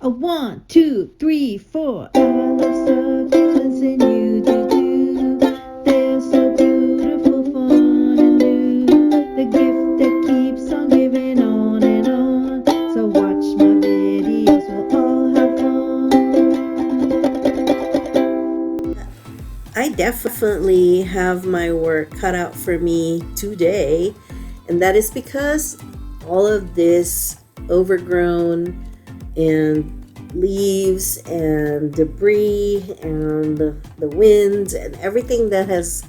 A 1, 2, 3, 4. I love succulents and you do too. They're so beautiful, fun and new. The gift that keeps on giving on and on. So watch my videos, we'll all have fun. I definitely have my work cut out for me today, and that is because all of this overgrown and leaves and debris and the wind and everything that has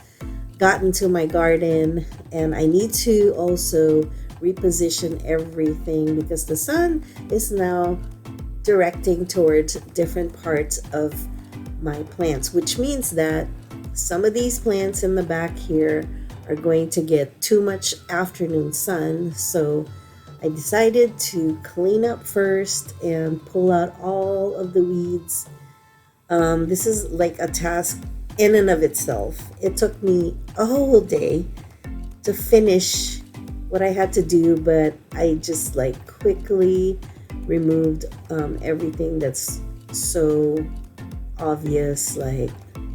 gotten to my garden, and I need to also reposition everything because the sun is now directing towards different parts of my plants, which means that some of these plants in the back here are going to get too much afternoon sun. So I decided to clean up first and pull out all of the weeds. This is like a task in and of itself. It took me a whole day to finish what I had to do, but I just like quickly removed everything that's so obvious, like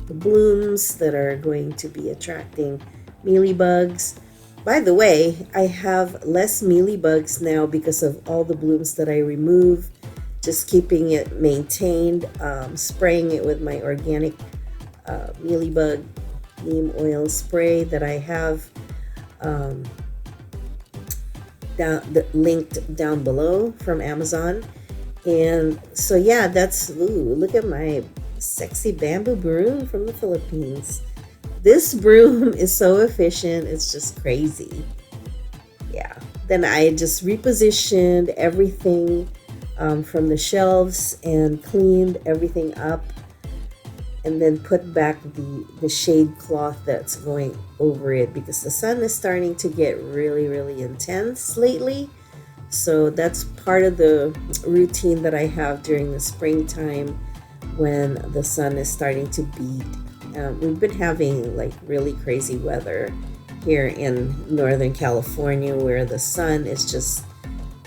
the blooms that are going to be attracting mealybugs. By the way, I have less mealybugs now because of all the blooms that I remove, just keeping it maintained, spraying it with my organic mealybug neem oil spray that I have linked down below from Amazon. And so yeah, look at my sexy bamboo broom from the Philippines. This broom is so efficient, it's just crazy. Yeah. Then I just repositioned everything from the shelves and cleaned everything up, and then put back the shade cloth that's going over it because the sun is starting to get really, really intense lately. So that's part of the routine that I have during the springtime when the sun is starting to beat. We've been having like really crazy weather here in Northern California where the sun is just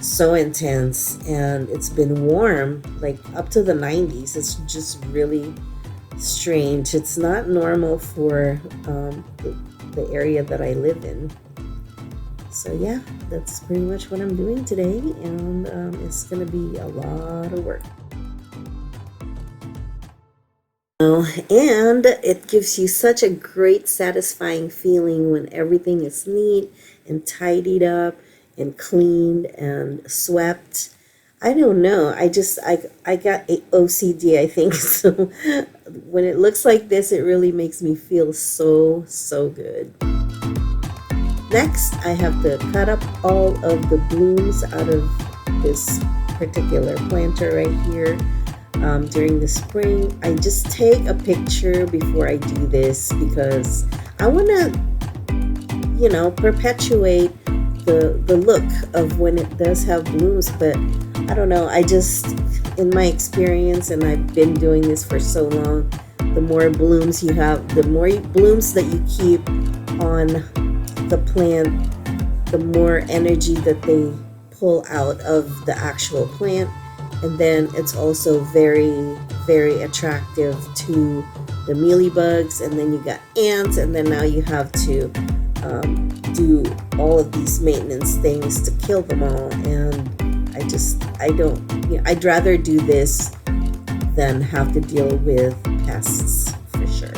so intense, and it's been warm, like up to the 90s. It's just really strange. It's not normal for the area that I live in. So yeah, that's pretty much what I'm doing today, and it's gonna be a lot of work. And it gives you such a great satisfying feeling when everything is neat and tidied up and cleaned and swept. I don't know. I got OCD, I think. So when it looks like this, it really makes me feel so good. Next, I have to cut up all of the blooms out of this particular planter right here. During the spring, I just take a picture before I do this because I want to, perpetuate the look of when it does have blooms. But I don't know, I just, in my experience, and I've been doing this for so long, the more blooms you have, the more blooms that you keep on the plant, the more energy that they pull out of the actual plant. And then it's also very, very attractive to the mealybugs. And then you got ants, and then now you have to do all of these maintenance things to kill them all. And I'd rather do this than have to deal with pests for sure.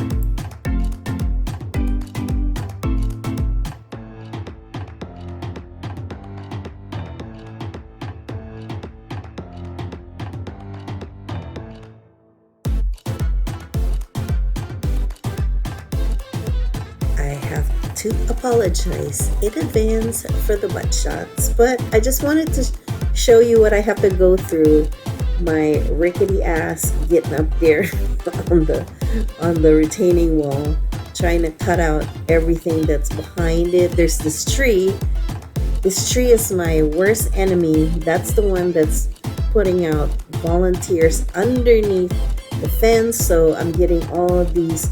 To apologize in advance for the butt shots, but I just wanted to show you what I have to go through. My rickety ass getting up there on the retaining wall, trying to cut out everything that's behind it. There's this tree. This tree is my worst enemy. That's the one that's putting out volunteers underneath the fence. So I'm getting all of these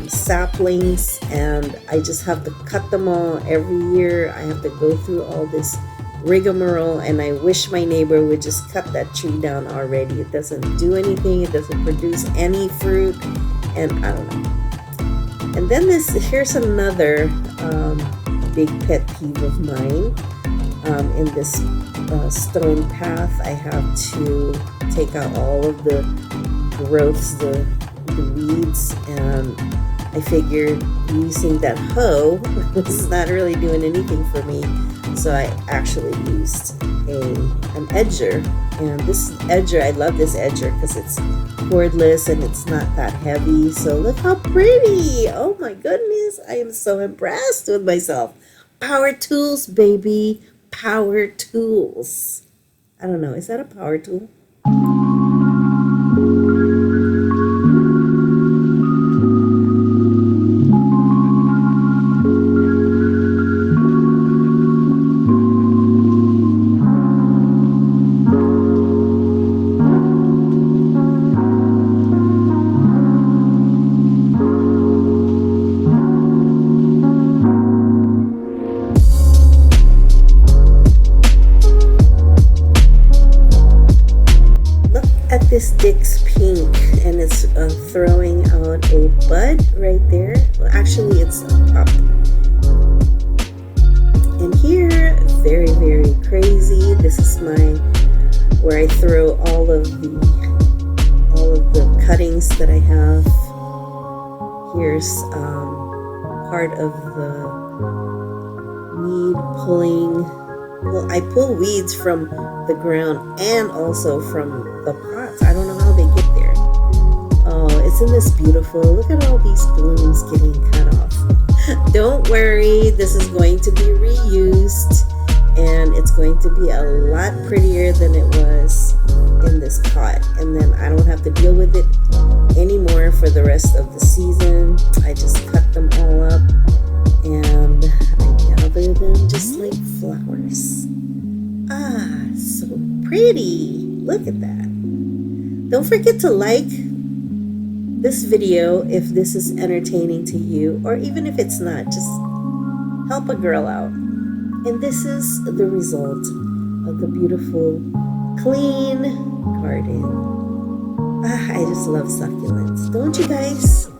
saplings, and I just have to cut them all every year. I have to go through all this rigmarole, and I wish my neighbor would just cut that tree down already. It doesn't do anything, it doesn't produce any fruit, and I don't know. And then here's another big pet peeve of mine. In this stone path, I have to take out all of the growths, the weeds, and I figured using that hoe was not really doing anything for me. So I actually used an edger, and this edger, I love this edger because it's cordless and it's not that heavy. So look how pretty! Oh my goodness, I am so impressed with myself. Power tools, baby, power tools. I don't know, is that a power tool? This Dick's pink, and it's throwing out a bud right there. Well, actually it's a pop. And here, very, very crazy. This is where I throw all of the cuttings that I have. Here's part of the weed pulling. Well, I pull weeds from the ground and also from the pots. I don't know how they get there. Oh, isn't this beautiful? Look at all these blooms getting cut off. Don't worry, this is going to be reused, and it's going to be a lot prettier than it was in this pot. And then I don't have to deal with it anymore for the rest of the season. I just cut them all up and I gather them just like flowers. Ah, so pretty. Look at that. Don't forget to like this video if this is entertaining to you, or even if it's not, just help a girl out. And this is the result of the beautiful, clean garden. Ah, I just love succulents. Don't you guys?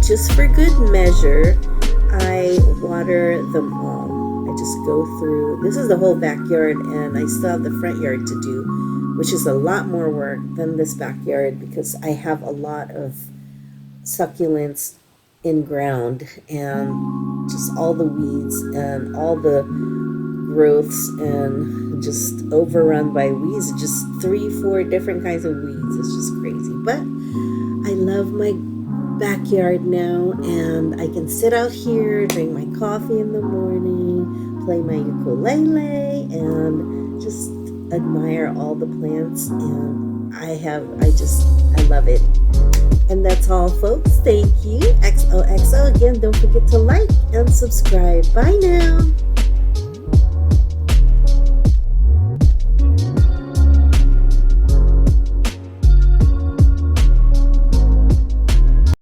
Just for good measure, I water them all. I just go through. This is the whole backyard, and I still have the front yard to do, which is a lot more work than this backyard because I have a lot of succulents in ground, and just all the weeds and all the growths and just overrun by weeds. Just 3-4 different kinds of weeds. It's just crazy. But I love my backyard now, and I can sit out here, drink my coffee in the morning, play my ukulele, and just admire all the plants. And I love it. And that's all, folks. Thank you. XOXO. Again, don't forget to like and subscribe. Bye now.